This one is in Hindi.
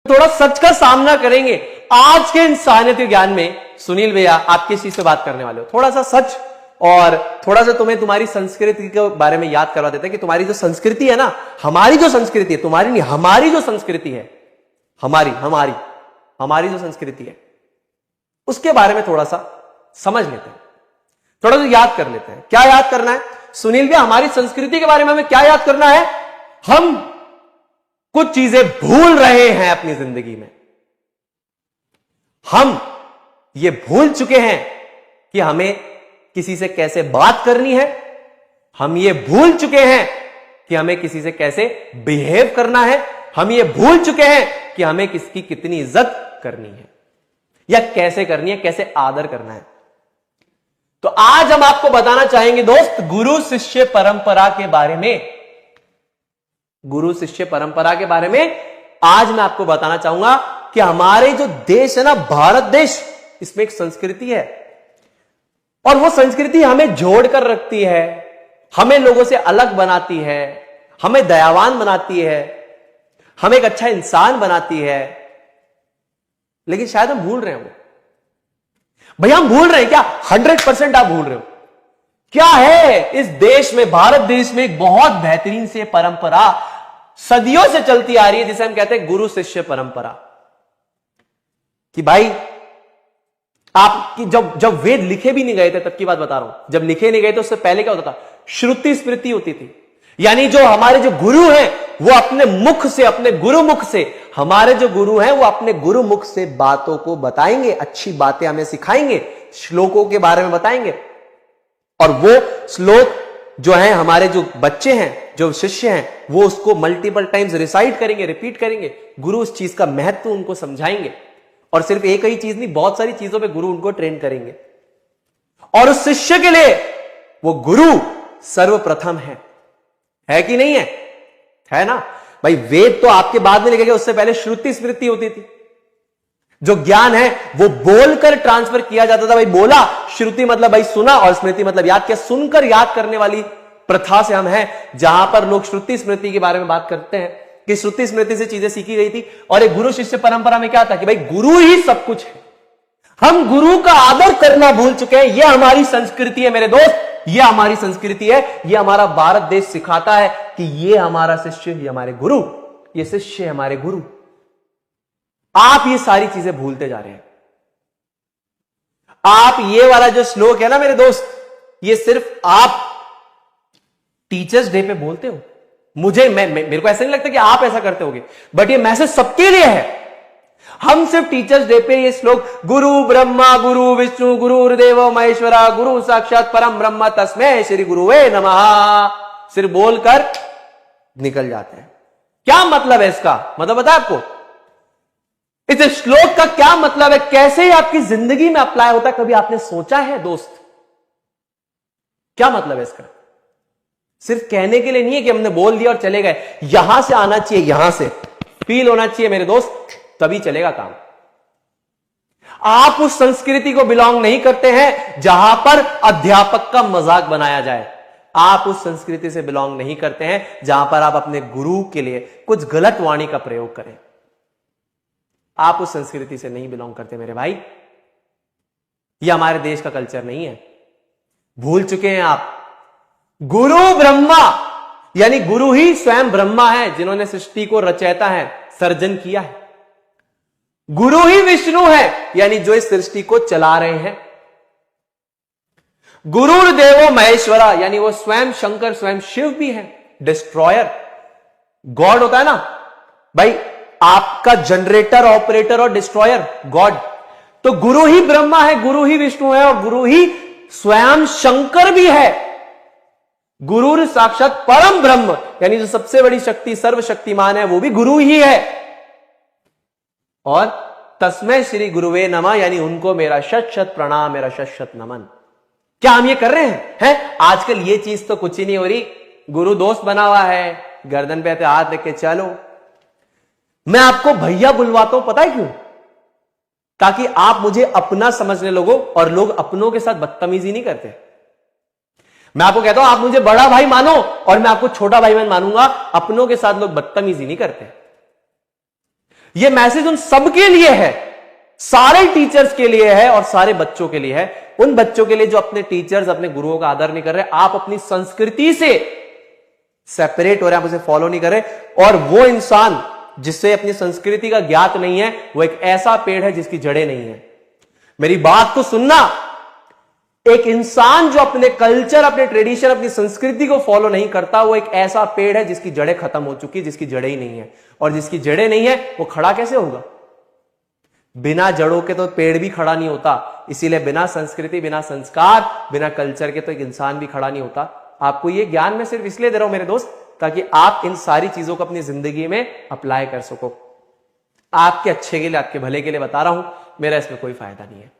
थोड़ा सच का सामना करेंगे। आज के इंसानियत के ज्ञान में सुनील भैया आप किस चीज से बात करने वाले हो, थोड़ा सा सच और थोड़ा सा तुम्हें तुम्हारी संस्कृति के बारे में याद करवा देते हैं कि तुम्हारी जो संस्कृति है ना, हमारी जो संस्कृति है, तुम्हारी नहीं, हमारी जो संस्कृति है, हमारी जो संस्कृति है उसके बारे में थोड़ा सा समझ लेते हैं, थोड़ा सा याद कर लेते हैं। क्या याद करना है सुनील भैया? हमारी संस्कृति के बारे में हमें क्या याद करना है? हम कुछ चीजें भूल रहे हैं अपनी जिंदगी में। हम ये भूल चुके हैं कि हमें किसी से कैसे बात करनी है। हम ये भूल चुके हैं कि हमें किसी से कैसे बिहेव करना है। हम ये भूल चुके हैं कि हमें किसकी कितनी इज्जत करनी है या कैसे करनी है, कैसे आदर करना है। तो आज हम आपको बताना चाहेंगे दोस्त, गुरु शिष्य परंपरा के बारे में। गुरु शिष्य परंपरा के बारे में आज मैं आपको बताना चाहूंगा कि हमारे जो देश है ना, भारत देश, इसमें एक संस्कृति है और वो संस्कृति हमें जोड़कर रखती है, हमें लोगों से अलग बनाती है, हमें दयावान बनाती है, हमें एक अच्छा इंसान बनाती है। लेकिन शायद हम भूल रहे हैं वो। भैया हम भूल रहे हैं क्या? 100% आप भूल रहे हो। क्या है इस देश में, भारत देश में एक बहुत बेहतरीन से परंपरा सदियों से चलती आ रही है जिसे हम कहते हैं गुरु शिष्य परंपरा। कि भाई आपकी जब वेद लिखे भी नहीं गए थे तब की बात बता रहा हूं, जब लिखे नहीं गए थे उससे पहले क्या होता था? श्रुति स्मृति होती थी। यानी जो हमारे जो गुरु हैं वो अपने मुख से, अपने गुरु मुख से, हमारे जो गुरु हैं वो अपने गुरु मुख से बातों को बताएंगे, अच्छी बातें हमें सिखाएंगे, श्लोकों के बारे में बताएंगे। और वो श्लोक जो है हमारे जो बच्चे हैं, जो शिष्य हैं, वो उसको मल्टीपल टाइम्स रिसाइट करेंगे, रिपीट करेंगे। गुरु उस चीज का महत्व उनको समझाएंगे और सिर्फ एक ही चीज नहीं, बहुत सारी चीजों पे गुरु उनको ट्रेन करेंगे। और उस शिष्य के लिए वो गुरु सर्वप्रथम है कि नहीं है? है ना भाई? वेद तो आपके बाद में लिखे गए, उससे पहले श्रुति स्मृति होती थी। जो ज्ञान है वो बोलकर ट्रांसफर किया जाता था। भाई बोला, श्रुति मतलब भाई सुना और स्मृति मतलब याद किया। सुनकर याद करने वाली प्रथा से हम हैं, जहां पर लोग श्रुति स्मृति के बारे में बात करते हैं कि श्रुति स्मृति से चीजें सीखी गई थी। और एक गुरु शिष्य परंपरा में क्या था कि भाई गुरु ही सब कुछ है। हम गुरु का आदर करना भूल चुके हैं। यह हमारी संस्कृति है मेरे दोस्त, यह हमारी संस्कृति है। यह हमारा भारत देश सिखाता है कि यह हमारा शिष्य, ये हमारे गुरु, ये शिष्य हमारे गुरु। आप ये सारी चीजें भूलते जा रहे हैं। आप ये वाला जो श्लोक है ना मेरे दोस्त, ये सिर्फ आप टीचर्स डे पे बोलते हो। मेरे को ऐसा नहीं लगता कि आप ऐसा करते होगे, बट ये मैसेज सबके लिए है। हम सिर्फ टीचर्स डे पे ये श्लोक गुरु ब्रह्मा गुरु विष्णु गुरुर्देवो महेश्वरा गुरु साक्षात परम ब्रह्म तस्मै श्री गुरुवे नमः सिर्फ बोलकर निकल जाते हैं। क्या मतलब है इसका? मतलब पता है आपको इस श्लोक का क्या मतलब है, कैसे ही आपकी जिंदगी में अप्लाई होता है? कभी आपने सोचा है दोस्त? क्या मतलब है इसका? सिर्फ कहने के लिए नहीं है कि हमने बोल दिया और चले गए। यहां से आना चाहिए, यहां से फील होना चाहिए मेरे दोस्त, तभी चलेगा काम। आप उस संस्कृति को बिलोंग नहीं करते हैं जहां पर अध्यापक का मजाक बनाया जाए। आप उस संस्कृति से बिलोंग नहीं करते हैं जहां पर आप अपने गुरु के लिए कुछ गलत वाणी का प्रयोग करें। आप उस संस्कृति से नहीं बिलोंग करते मेरे भाई। यह हमारे देश का कल्चर नहीं है। भूल चुके हैं आप। गुरु ब्रह्मा यानी गुरु ही स्वयं ब्रह्मा है, जिन्होंने सृष्टि को रचयिता है, सर्जन किया है। गुरु ही विष्णु है, यानी जो इस सृष्टि को चला रहे हैं। गुरुर्देवो महेश्वरा यानी वो स्वयं शंकर, स्वयं शिव भी है, डिस्ट्रॉयर। गॉड होता है ना भाई, आपका जनरेटर, ऑपरेटर और डिस्ट्रॉयर गॉड। तो गुरु ही ब्रह्मा है, गुरु ही विष्णु है और गुरु ही स्वयं शंकर भी है। गुरु साक्षात परम ब्रह्म यानी जो सबसे बड़ी शक्ति, सर्वशक्तिमान है, वो भी गुरु ही है। और तस्मै श्री गुरुवे नमः यानी उनको मेरा शत शत प्रणाम, मेरा शत शत नमन। क्या हम ये कर रहे हैं? आजकल ये चीज तो कुछ ही नहीं हो रही। गुरु दोस्त बना हुआ है, गर्दन पे हाथ रख के चलो। मैं आपको भैया बुलवाता हूं, पता है क्यों? ताकि आप मुझे अपना समझने लगो और लोग अपनों के साथ बदतमीजी नहीं करते। मैं आपको कहता हूं आप मुझे बड़ा भाई मानो और मैं आपको छोटा भाई बहन मानूंगा। अपनों के साथ लोग बदतमीजी नहीं करते। यह मैसेज उन सबके लिए है, सारे टीचर्स के लिए है और सारे बच्चों के लिए है। उन बच्चों के लिए जो अपने टीचर्स, अपने गुरुओं का आदर नहीं कर रहे, आप अपनी संस्कृति से सेपरेट हो रहे हैं, आप उसे फॉलो नहीं कर रहे। और वो इंसान जिससे अपनी संस्कृति का ज्ञात नहीं है, वो एक ऐसा पेड़ है जिसकी जड़ें नहीं है। मेरी बात को सुनना, एक इंसान जो अपने कल्चर, अपने ट्रेडिशन, अपनी संस्कृति को फॉलो नहीं करता, वो एक ऐसा पेड़ है जिसकी जड़ें खत्म हो चुकी, जिसकी जड़ें ही नहीं है। और जिसकी जड़ें नहीं है वो खड़ा कैसे होगा? बिना जड़ों के तो पेड़ भी खड़ा नहीं होता। इसीलिए बिना संस्कृति, बिना संस्कार, बिना कल्चर के तो एक इंसान भी खड़ा नहीं होता। आपको यह ज्ञान मैं सिर्फ इसलिए दे रहा हूं मेरे दोस्त, ताकि आप इन सारी चीजों को अपनी जिंदगी में अप्लाई कर सको। आपके अच्छे के लिए, आपके भले के लिए बता रहा हूं, मेरा इसमें कोई फायदा नहीं है।